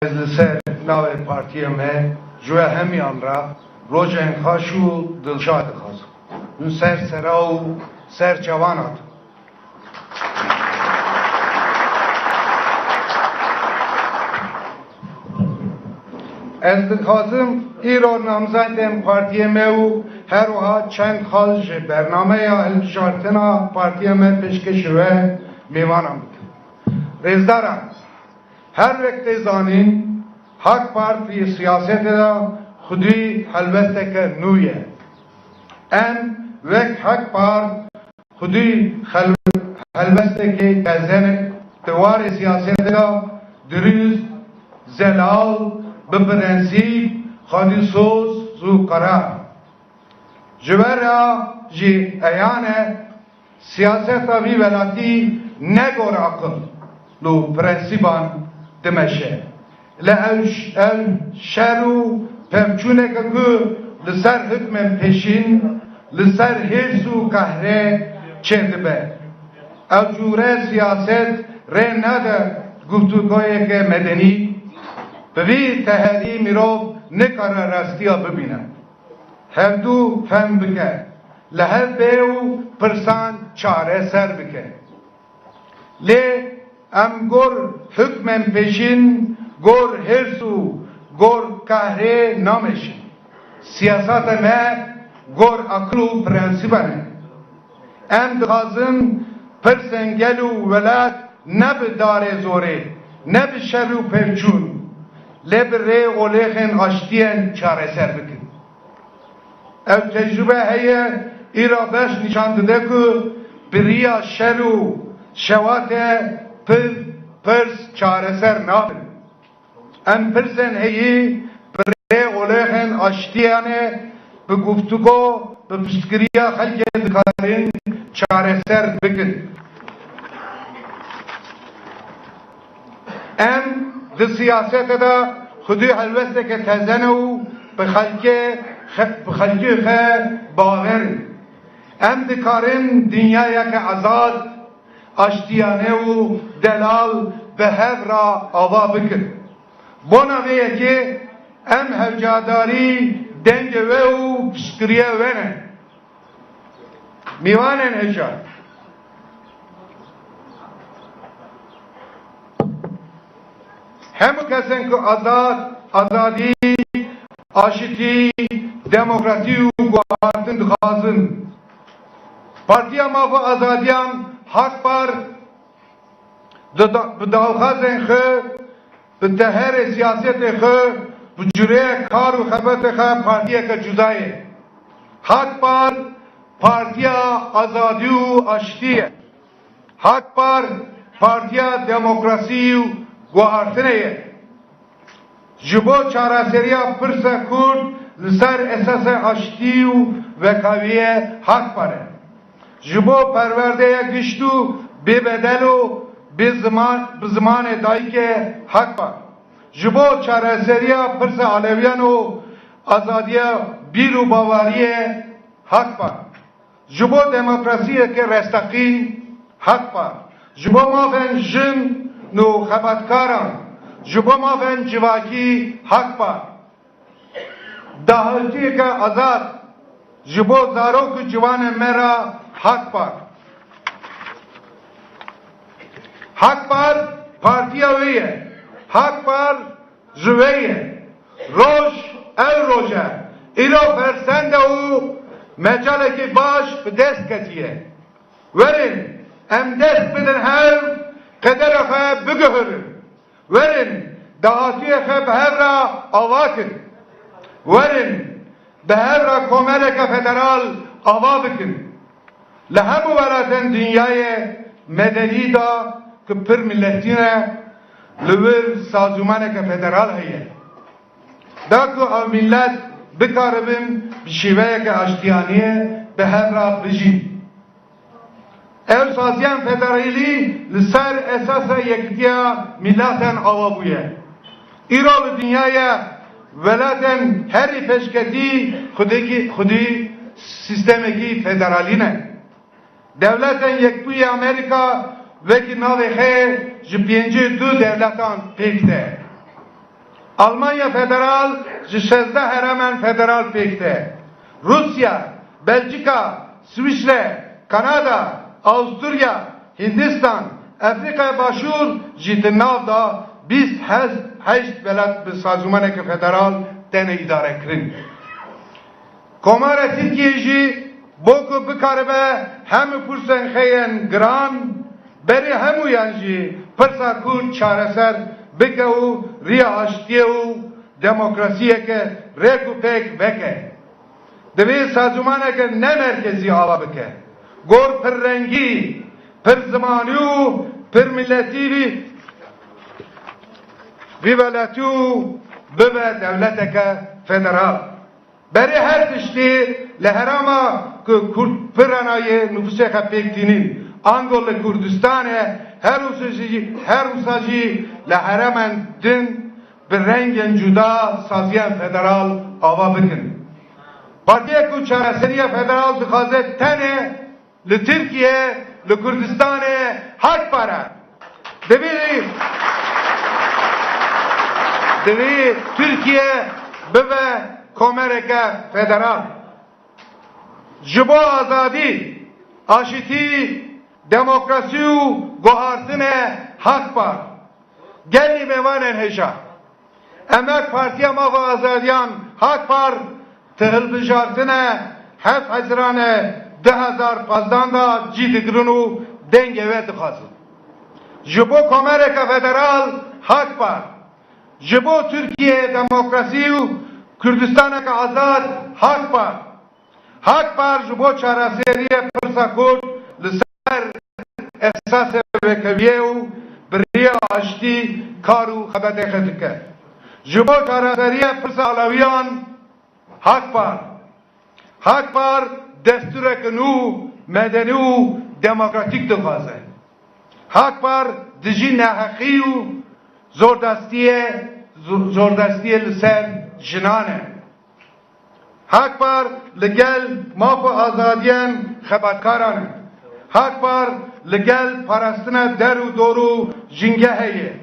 Ez ser nave partiyeme جوه همیان را روژن خاشو دلشاد خواست اون سر سراو سر جوانات از دخوازم ایران نامزدم پارتیمه و هر وها چند خالج برنامه یا الشارتنا پارتیمه پیشکش و میوانم رزدارم هر وقت زانین حق پارتی سیاست دا خودی حلبسته که نویه ان وقت حق پارت خودی حلبسته که کزن دوار سیاست دا دریز زلال بپرنسیب خانی سوز زو قرار جبرا جی ایانه سیاست وی ولاتی نگور عقل لو پرنسیبان دمشه لأوش شرو پمچونه که لسر حکم پیشین لسر حرسو قهره چند به او جوره سیاست ره نده گفتگوی که مدنی به وی تهدی میرو نکاره رستیا ببینم هر دو فهم بکه لهر بیو پرسان چاره سر بکه لی ام گر حکم پیشین گر هرسو گر قهره نامش سیاست ما گر اکلو پرنسیبانه ام دخازم پرسنگلو ولاد نب داره زوره نب شرو پرچون لب ری اولیخن آشتین چاره سر بکن او تجربه هیه ایرا بش نشان داده که بریا شرو شوات پرس چاره سر نابن ام پرسن هیی برای اولیخن آشتیانه به گفتگو به فکریا خلق دکارین چاره سر بکن ام ده سیاست دا خودی حلوسته که تزنو به خلقی باور ام دکارین دنیا یک آزاد آشتیانه و دلال به هف را آوا بکن بناویه که ام هفجاداری دنگ و پشکریه ونه میوانن هجا همو کسن که آزادی آشتی دموکراسی و گوهارتن دخوازن پارتیا مافو آزادیان حق پر بدالخازن خو به تهر سیاست خو به جوره کار و خبت خو پارتیا که جدایه حق پر پارتیا آزادی و آشتیه حق پر پارتیا دموکراسی و گوهارتنه جبو چاراسریا پرسا کرد لسر اساس آشتی و وکاویه حق پره جبو پرورده گشتو بی بدل و بزمان دایی که حق پر جبو چاراسریا پرسا علویان و آزادی بیرو باواریه حق پر جبو دموکراسی که رستقی حق پر جبو مافن جن نو خبتکاران جبو مافن جواکی حق پر دهالتی که آزاد جبو زاروک جوان مرا حق پر حق پر پارتیاویه حق پر جویه روش او روشه ایرو فرسنده و مجاله که باش به دست کتیه ورین ام دست بدن هم قدر خواه بگهرن ورن دهاتی خواه به هر را آواکن ورن به هر را کمرک فدرال آوا بکن لهمو ولاتن دنیای مدنی دا که پر ملتینه لور سازومانک فدرال هیه دا که او ملت بکاربن بشیوه که اشتیانیه به هر را بجین ev saziyan federali لسر اساس یکتیا ملتن آوا بویه ایران dünyaya ولاتن هری پشکتی خودی سیستمکی فدراline devletin yekbuy Amerika ve ki navê xê ji pêncî du devletan pêk de Almanya federal, ji 16 heramen federal pekte. Rusya, Belçika, İsviçre, Kanada, Avusturya, Hindistan, Afrika başur ji di nav da 28 velat bi sazûmaneke federal tene idare kirin. Komara Tirkiye jî boku bikaribe hemû pursên xeyên giran berê hemûyan jî pirsa ku çareser bike û riya aştiye û demokrasiyeke rêk û pêk veke. Divê sazûmaneke ne merkezî ava bike. Gor pir rengî, pir zimanî û pir milletî vî veletî û bibe devleteke federal. Berê her tiştî li herama ku Kurd piranayê nüfuseke pêktînin ango li Kurdistanê her wisa jî li heremen din bi rengên cuda saziyan federal ava bikin. Partiye ku çareseriya federal dixwaze tenê li Tirkiye, li Kurdistanê hak para. Divê Türkiye bibe komereke federal. Ji bo azadî, aşitî, demokrasî û guhartinê hak par. Gelî mêvanên hêja. Emek Partiya Mava Azadiyan hak par hilbijartinê heft Haziranê 2015 da cî dikirin û dengê wê dixwazin. Ji bo komereke federal hak par. Ji bo Türkiye demokrasî û Kürdistaneke azad hak par. Hak par ji bo çareseriye pirsa Kurd li ser esasê vekeviyê û biriya aştî kar û xebetê dike. Ji bo çareseriye pirsa Alewiyan hak par. Hak par destureke nû, medenî û demokratîk dixwaze. Hak par dijî neheqî û zordestiyê li ser jinan e. Hak par li gel mafa azadiyan xebatkaran e. Hak par li gel parastina der û dor û jingehê ye.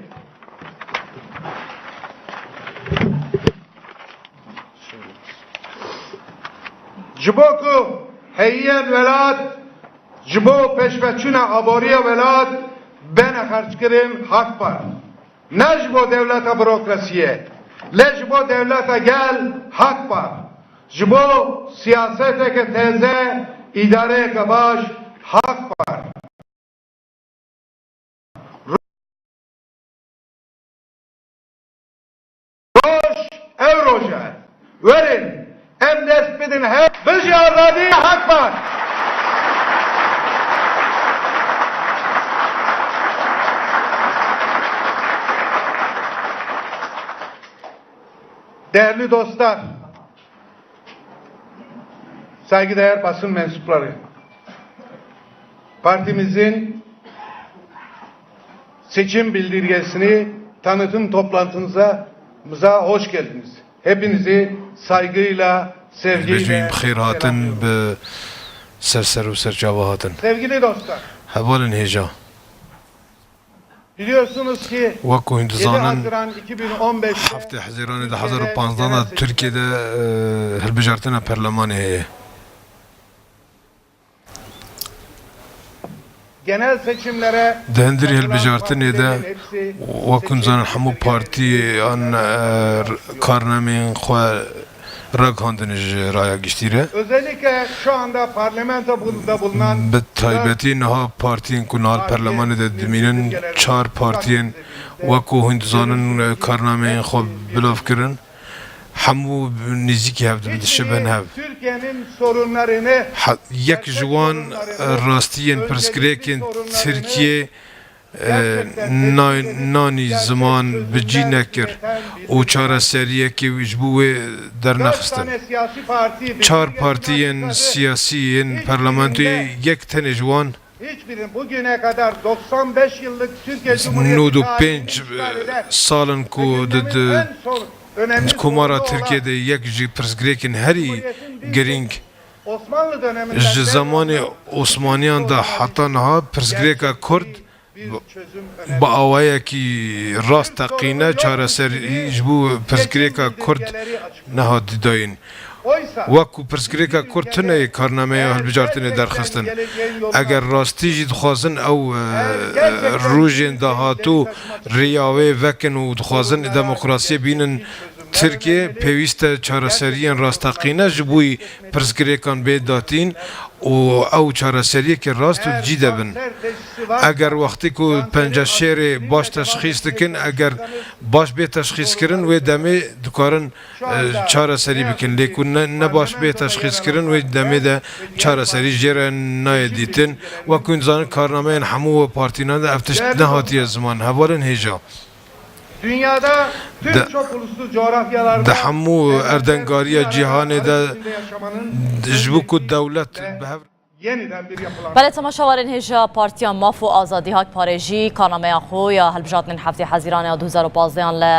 Ji bo ku heyiyên welat ji bo peşveçûna aboriya welat bene xerçkirin hak par. Ne ji bo devleta bürokrasiye, le ji bo devleta gel hak par. Ji bo siyaseteke teze, idareyeke baş hak par. Roş ev roja, verin, em dest bidin hep, biz azadî hak par. Değerli dostlar, saygıdeğer basın mensupları, partimizin seçim bildirgesini tanıtım toplantımıza hoş geldiniz. Hepinizi saygıyla, sevgiyle selamlıyorum. Sevgili dostlar, biliyorsunuz ki 7 Haziran 2015'te Haziran 2015'da Türkiye'de hilbijartina parlamanê genel seçimlere dendir hilbijartinê de wekû zanin hemû partiyan karnamên xwe ragihandin ji raya giştî. Özellikle şu anda parlamentoda bulunan bi taybetî niha partiyên ku nal perlemanê de dimînin çar partiyên wekû hûn dizanin karnameyên xwe bilov kirin hemû nêzîkî hev dişibin hev. Türkiye'nin sorunlarını Yek ji wan rastiyên pirsgirêkên Tirkiye nanî ziman bi cî nekir û çareseriyekê ji bo wê dernexistin. Çar partiyên siyasî yên parlamentoyê yek tenê ji wan hiçbiri bugüne kadar 95 yıllık Türkiye Cumhuriyeti 95 salin ku komara Tirkiye'de yek ji pirsgirêkên herî giring Osmanlı döneminde ji zamanê Osmaniyan da heta niha pirsgirêka Kurd با آوایی کی راست تقینه چاره سری جبو پرسکریکا کرد نهاد داین وکو پرسکریکا کرد تنه کارنامه هلبجارتنه درخستن اگر راستی جد خوازن او روژین دهاتو ریاوه وکن و دخوازن دموکراسی بینن ترکیه پیوست چارەسەریان ڕاستەقینە ji بووی پرسگرێکان بێداتین و ئەو چارەسەریەکی ڕاست و جی دەبن ئەگەر وەختێک و پەنجە شێرێ باش تەشخیص دکن ئەگەر باش بێ تەشخیصکردن وێ دەمێ دکارن چارەسەری بکن لێک و نەباش بێ تەشخیصکردن وێ دەمێدە چارەسەری ژێرە نایە دیتن وەکو زانن کارنامەیان هەموو پارتیناندا ئەف تشت نەهاتیە زمان هەوارن هێژا Dünyada tüm çok uluslu coğrafyalarda هەموو ئەردەنگاریە جیهانێدا ji bo ku dewlet yeniden bir yapılan بله تماشاوارین هجا پارتیا ماف و آزادی هاک پارێژی کارنامەیە خۆ یا هەلبژاتنین هەفتی حەزیرانە 2015 لە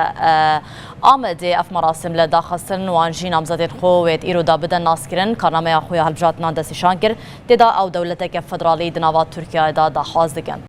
ئامەدێ ئەف مەراسم لە داخستن وانژی نامزەدێن خۆ وێت ئیرۆدا بدەن ناسکردن کارنامەیە خۆ یا هەلبژاتنان دەستیشان کرد تێدا ئەو دەولەتێکە فدرالی دناوا تورکیایدا داخواز دکەن